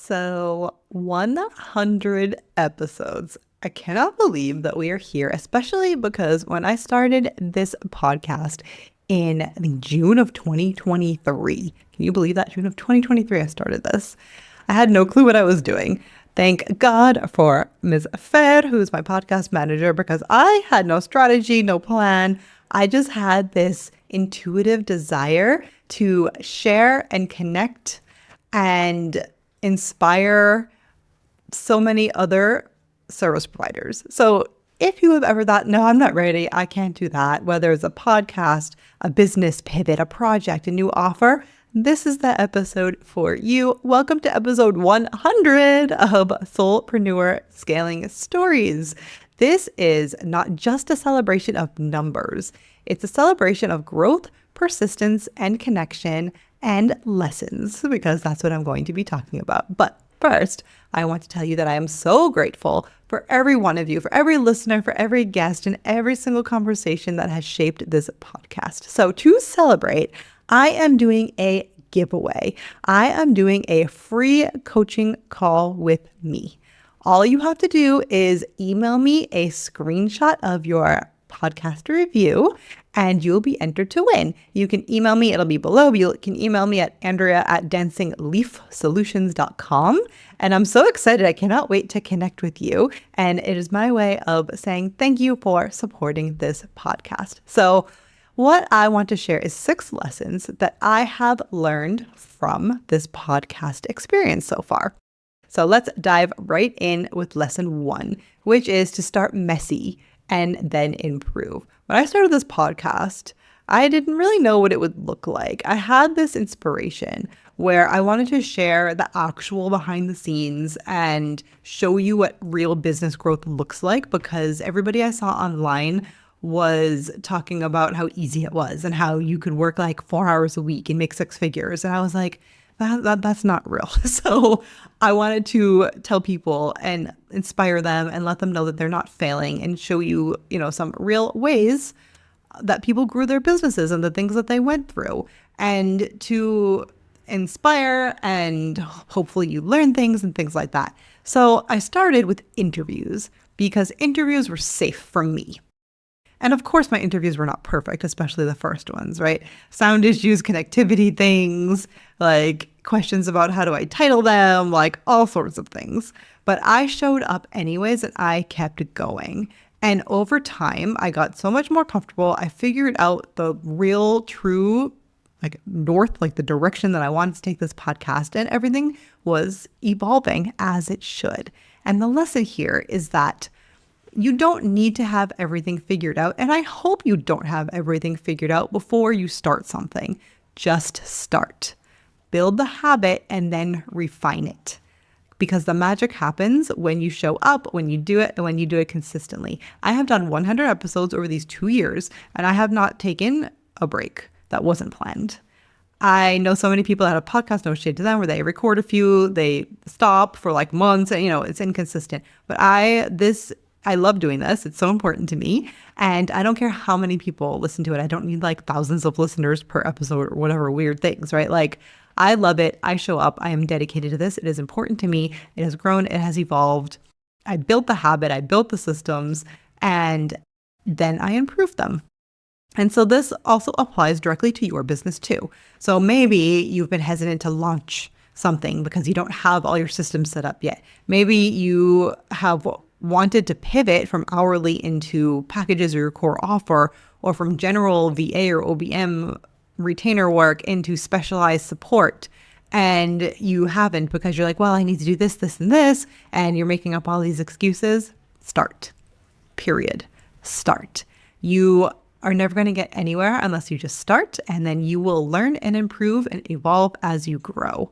So 100 episodes. I cannot believe that we are here, especially because when I started this podcast in June of 2023, can you believe that? June of 2023, I started this. I had no clue what I was doing. Thank God for Ms. Fer, who's my podcast manager, because I had no strategy, no plan. I just had this intuitive desire to share and connect and inspire so many other service providers. So if you have ever thought, no, I'm not ready, I can't do that, whether it's a podcast, a business pivot, a project, a new offer, this is the episode for you. Welcome to episode 100 of Soulpreneur Scaling Stories. This is not just a celebration of numbers. It's a celebration of growth, persistence, and connection, and lessons, because that's what I'm going to be talking about. But first, I want to tell you that I am so grateful for every one of you, for every listener, for every guest, and every single conversation that has shaped this podcast. So to celebrate, I am doing a giveaway. I am doing a free coaching call with me. All you have to do is email me a screenshot of your podcast review and you'll be entered to win. You can email me, it'll be below. You can email me at andrea@dancingleafsolutions.com. And I'm so excited. I cannot wait to connect with you. And it is my way of saying thank you for supporting this podcast. So what I want to share is 6 lessons that I have learned from this podcast experience so far. So let's dive right in with lesson 1, which is to start messy and then improve. When I started this podcast, I didn't really know what it would look like. I had this inspiration where I wanted to share the actual behind the scenes and show you what real business growth looks like, because everybody I saw online was talking about how easy it was and how you could work like 4 hours a week and make 6 figures. And I was like, that's not real. So I wanted to tell people and inspire them and let them know that they're not failing and show you, some real ways that people grew their businesses and the things that they went through, and to inspire and hopefully you learn things and things like that. So I started with interviews because interviews were safe for me. And of course, my interviews were not perfect, especially the first ones, right? Sound issues, connectivity things, like questions about how do I title them, like all sorts of things. But I showed up anyways and I kept going. And over time, I got so much more comfortable. I figured out the real, true, north, the direction that I wanted to take this podcast, and everything was evolving as it should. And the lesson here is that you don't need to have everything figured out. And I hope you don't have everything figured out before you start something. Just start. Build the habit and then refine it. Because the magic happens when you show up, when you do it, and when you do it consistently. I have done 100 episodes over these 2 years, and I have not taken a break that wasn't planned. I know so many people that have podcasts, no shade to them, where they record a few, they stop for months, and it's inconsistent. But I love doing this. It's so important to me. And I don't care how many people listen to it. I don't need thousands of listeners per episode or whatever weird things, right? I love it. I show up. I am dedicated to this. It is important to me. It has grown. It has evolved. I built the habit. I built the systems, and then I improved them. And so this also applies directly to your business too. So maybe you've been hesitant to launch something because you don't have all your systems set up yet. Maybe you have wanted to pivot from hourly into packages or your core offer, or from general VA or OBM retainer work into specialized support. And you haven't because you're like, well, I need to do this, this, and this. And you're making up all these excuses. Start. Period. Start. You are never going to get anywhere unless you just start, and then you will learn and improve and evolve as you grow.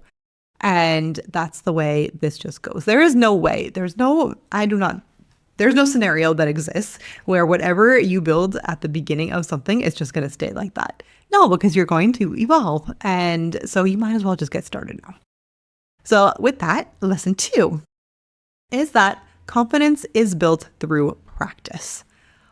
And that's the way this just goes. There is no way. There's no scenario that exists where whatever you build at the beginning of something is just going to stay like that. No, because you're going to evolve. And so you might as well just get started now. So with that, lesson 2 is that confidence is built through practice.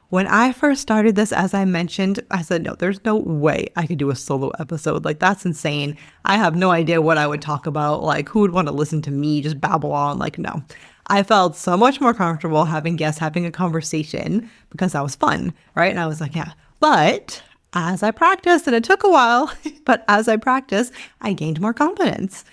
When I first started this, as I mentioned, I said, no, there's no way I could do a solo episode. Like, that's insane. I have no idea what I would talk about. Like, who would want to listen to me just babble on? Like, no. I felt so much more comfortable having guests, having a conversation because that was fun, right? And I was like, yeah. But as I practiced, and it took a while, but as I practiced, I gained more confidence.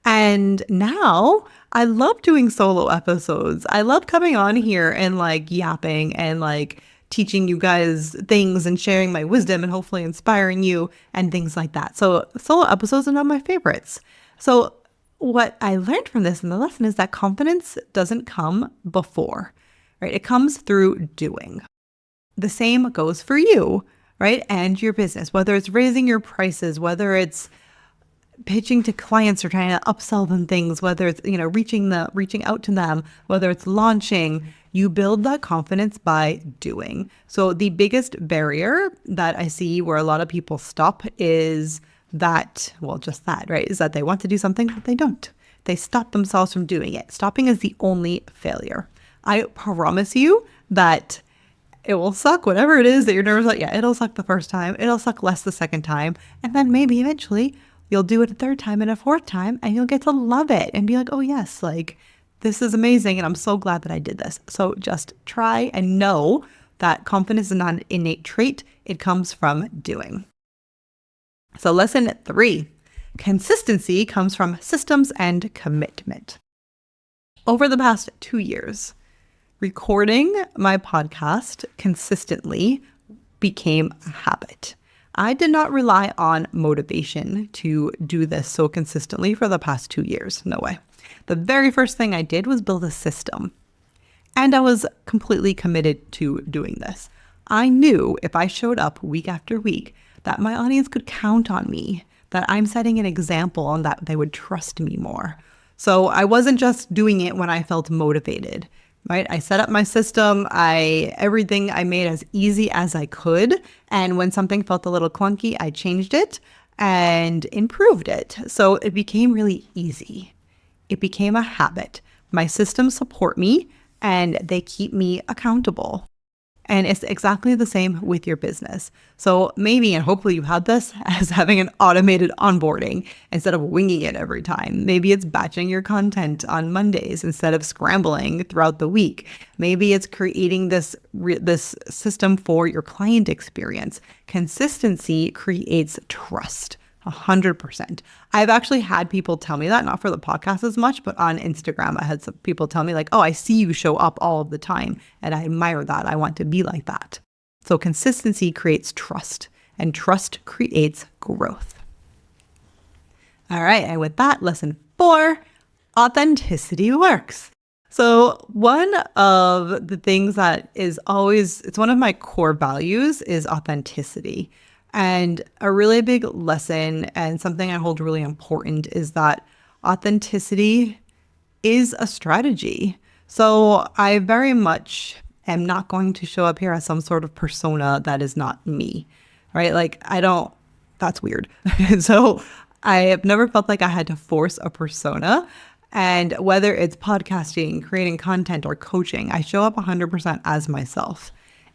And now I love doing solo episodes. I love coming on here and like yapping and like teaching you guys things and sharing my wisdom and hopefully inspiring you and things like that. So solo episodes are not my favorites. So what I learned from this in the lesson is that confidence doesn't come before, right? It comes through doing. The same goes for you, right? And your business, whether it's raising your prices, whether it's pitching to clients or trying to upsell them things, whether it's, reaching out to them, whether it's launching, you build that confidence by doing. So the biggest barrier that I see where a lot of people stop is that, well, just that, right? Is that they want to do something, but they don't. They stop themselves from doing it. Stopping is the only failure. I promise you that it will suck, whatever it is that you're nervous about. Yeah, it'll suck the first time. It'll suck less the second time. And then maybe eventually you'll do it a third time and a fourth time and you'll get to love it and be like, oh yes, like this is amazing. And I'm so glad that I did this. So just try and know that confidence is not an innate trait. It comes from doing. So lesson 3, consistency comes from systems and commitment. Over the past 2 years, recording my podcast consistently became a habit. I did not rely on motivation to do this so consistently for the past 2 years. No way. The very first thing I did was build a system. And I was completely committed to doing this. I knew if I showed up week after week that my audience could count on me, that I'm setting an example and that they would trust me more. So I wasn't just doing it when I felt motivated, right? I set up my system. Everything I made as easy as I could. And when something felt a little clunky, I changed it and improved it. So it became really easy. It became a habit. My systems support me and they keep me accountable. And it's exactly the same with your business. So maybe, and hopefully you had this, as having an automated onboarding instead of winging it every time. Maybe it's batching your content on Mondays instead of scrambling throughout the week. Maybe it's creating this system for your client experience. Consistency creates trust. 100%. I've actually had people tell me that, not for the podcast as much, but on Instagram, I had some people tell me like, oh, I see you show up all of the time. And I admire that. I want to be like that. So consistency creates trust and trust creates growth. All right. And with that, lesson 4, authenticity works. So one of the things that is always, it's one of my core values is authenticity. And a really big lesson and something I hold really important is that authenticity is a strategy. So I very much am not going to show up here as some sort of persona that is not me, right? Like that's weird. So I have never felt like I had to force a persona. And whether it's podcasting, creating content, or coaching, I show up 100% as myself.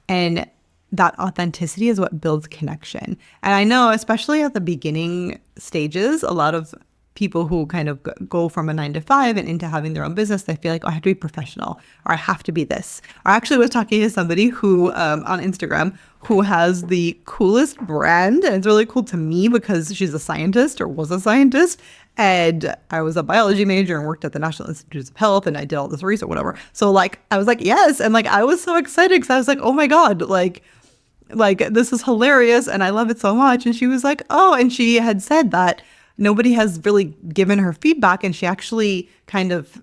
And that authenticity is what builds connection. And I know, especially at the beginning stages, a lot of people who kind of go from a 9-to-5 and into having their own business, they feel like, oh, I have to be professional, or I have to be this. Or I actually was talking to somebody who on Instagram who has the coolest brand. And it's really cool to me because she's a scientist or was a scientist. And I was a biology major and worked at the National Institutes of Health and I did all this research, whatever. So like, I was like, yes. And like, I was so excited because I was like, oh my God, like this is hilarious and I love it so much. And she was like, oh, and she had said that nobody has really given her feedback and she actually kind of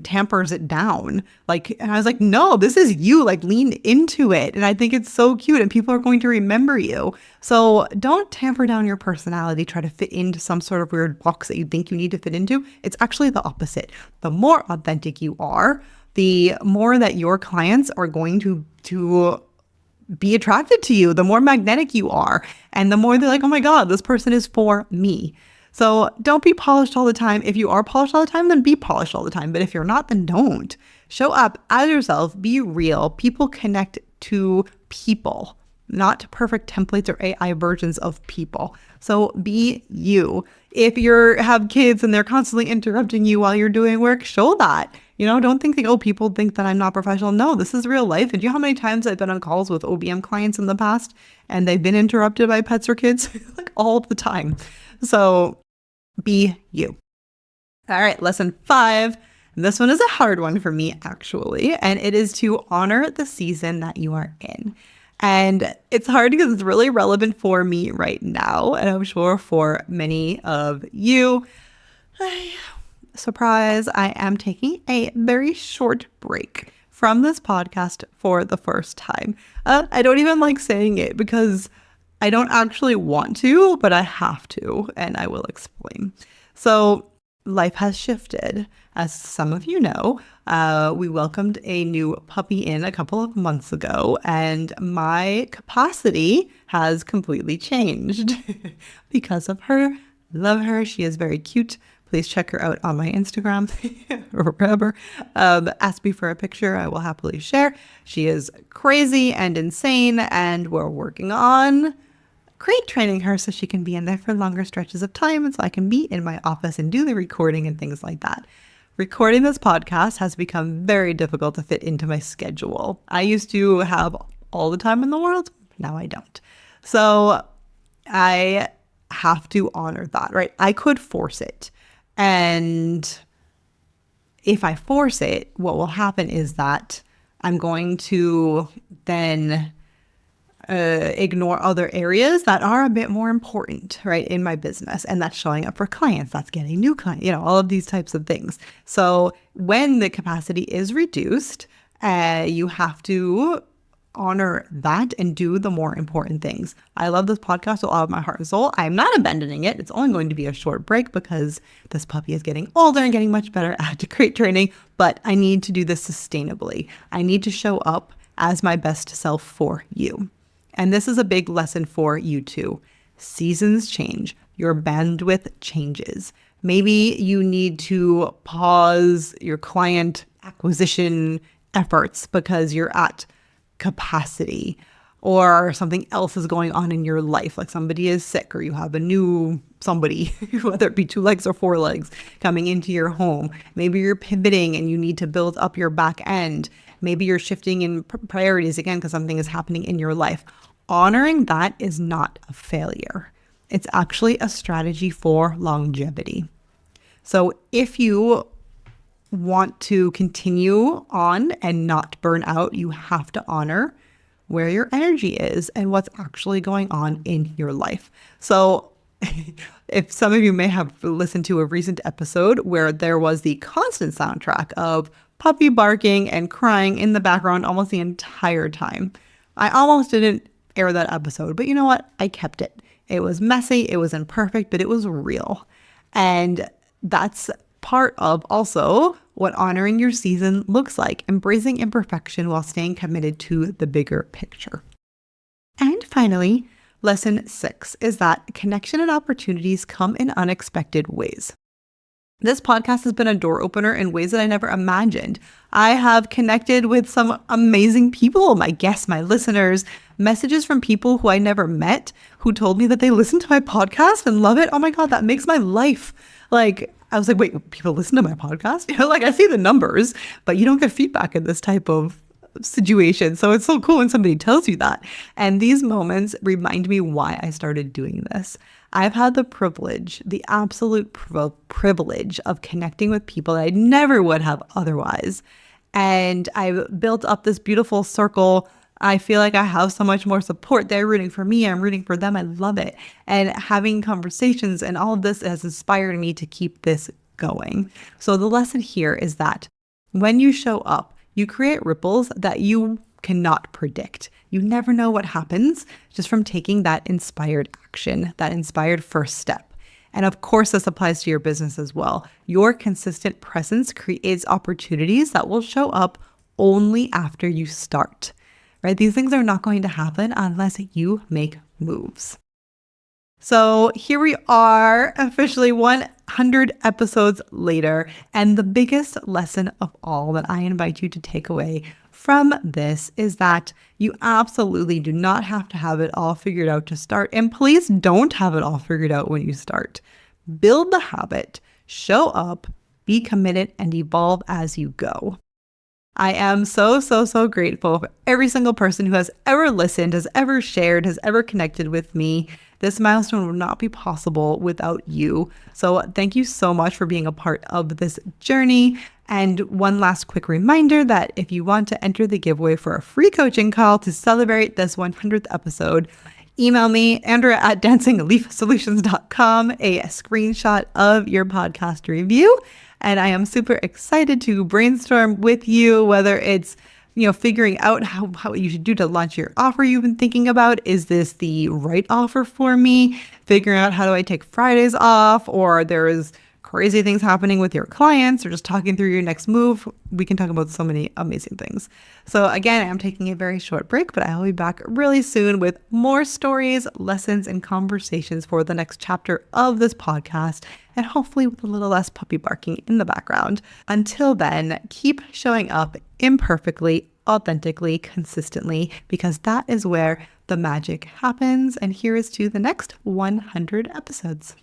tampers it down. And I was like, no, this is you, like lean into it. And I think it's so cute and people are going to remember you. So don't tamper down your personality, try to fit into some sort of weird box that you think you need to fit into. It's actually the opposite. The more authentic you are, the more that your clients are going to be attracted to you, the more magnetic you are, and the more they're like, oh my God, this person is for me. So don't be polished all the time. If you are polished all the time, then be polished all the time. But if you're not, then don't. Show up as yourself, be real. People connect to people, not perfect templates or AI versions of people. So be you. If you have kids and they're constantly interrupting you while you're doing work, show that. Don't think that, oh, people think that I'm not professional. No, this is real life. And do you know how many times I've been on calls with OBM clients in the past and they've been interrupted by pets or kids? Like all the time. So be you. All right, lesson 5. This one is a hard one for me, actually, and it is to honor the season that you are in. And it's hard because it's really relevant for me right now, and I'm sure for many of you. Surprise, I am taking a very short break from this podcast for the first time. I don't even like saying it because I don't actually want to, but I have to, and I will explain. So life has shifted. As some of you know, we welcomed a new puppy in a couple of months ago, and my capacity has completely changed because of her. Love her. She is very cute. Please check her out on my Instagram or wherever. Ask me for a picture. I will happily share. She is crazy and insane, and we're working on crate training her so she can be in there for longer stretches of time, and so I can be in my office and do the recording and things like that. Recording this podcast has become very difficult to fit into my schedule. I used to have all the time in the world. Now I don't. So I have to honor that, right? I could force it. And if I force it, what will happen is that I'm going to then ignore other areas that are a bit more important, right, in my business. And that's showing up for clients, that's getting new clients, all of these types of things. So when the capacity is reduced, you have to honor that and do the more important things. I love this podcast with all of my heart and soul. I'm not abandoning it. It's only going to be a short break because this puppy is getting older and getting much better at crate training, but I need to do this sustainably. I need to show up as my best self for you. And this is a big lesson for you too. Seasons change. Your bandwidth changes. Maybe you need to pause your client acquisition efforts because you're at capacity, or something else is going on in your life, like somebody is sick or you have a new somebody, whether it be 2 legs or 4 legs, coming into your home. Maybe you're pivoting and you need to build up your back end. Maybe you're shifting in priorities again because something is happening in your life. Honoring that is not a failure. It's actually a strategy for longevity. So if you want to continue on and not burn out, you have to honor where your energy is and what's actually going on in your life. So if some of you may have listened to a recent episode where there was the constant soundtrack of puppy barking and crying in the background almost the entire time, I almost didn't air that episode, but you know what? I kept it. It was messy, it was imperfect, but it was real. And that's part of also what honoring your season looks like, embracing imperfection while staying committed to the bigger picture. And finally, lesson 6 is that connection and opportunities come in unexpected ways. This podcast has been a door opener in ways that I never imagined. I have connected with some amazing people, my guests, my listeners, messages from people who I never met who told me that they listen to my podcast and love it. Oh my God, that makes my life. Like, I was like, wait, people listen to my podcast? Like I see the numbers, but you don't get feedback in this type of situation. So it's so cool when somebody tells you that. And these moments remind me why I started doing this. I've had the privilege, the absolute privilege of connecting with people that I never would have otherwise. And I've built up this beautiful circle. I feel like I have so much more support. They're rooting for me. I'm rooting for them. I love it. And having conversations and all of this has inspired me to keep this going. So the lesson here is that when you show up, you create ripples that you cannot predict. You never know what happens just from taking that inspired action, that inspired first step. And of course, this applies to your business as well. Your consistent presence creates opportunities that will show up only after you start, right? These things are not going to happen unless you make moves. So here we are, officially 100 episodes later, and the biggest lesson of all that I invite you to take away from this is that you absolutely do not have to have it all figured out to start. And please don't have it all figured out when you start. Build the habit, show up, be committed, and evolve as you go. I am so, so, so grateful for every single person who has ever listened, has ever shared, has ever connected with me. This milestone would not be possible without you. So thank you so much for being a part of this journey. And one last quick reminder that if you want to enter the giveaway for a free coaching call to celebrate this 100th episode, email me, Andrea@dancingleafsolutions.com, a screenshot of your podcast review. And I am super excited to brainstorm with you, whether it's, figuring out how you should do to launch your offer you've been thinking about. Is this the right offer for me? Figuring out how do I take Fridays off, or there is crazy things happening with your clients, or just talking through your next move. We can talk about so many amazing things. So again, I'm taking a very short break, but I will be back really soon with more stories, lessons, and conversations for the next chapter of this podcast, and hopefully with a little less puppy barking in the background. Until then, keep showing up imperfectly, authentically, consistently, because that is where the magic happens. And here is to the next 100 episodes.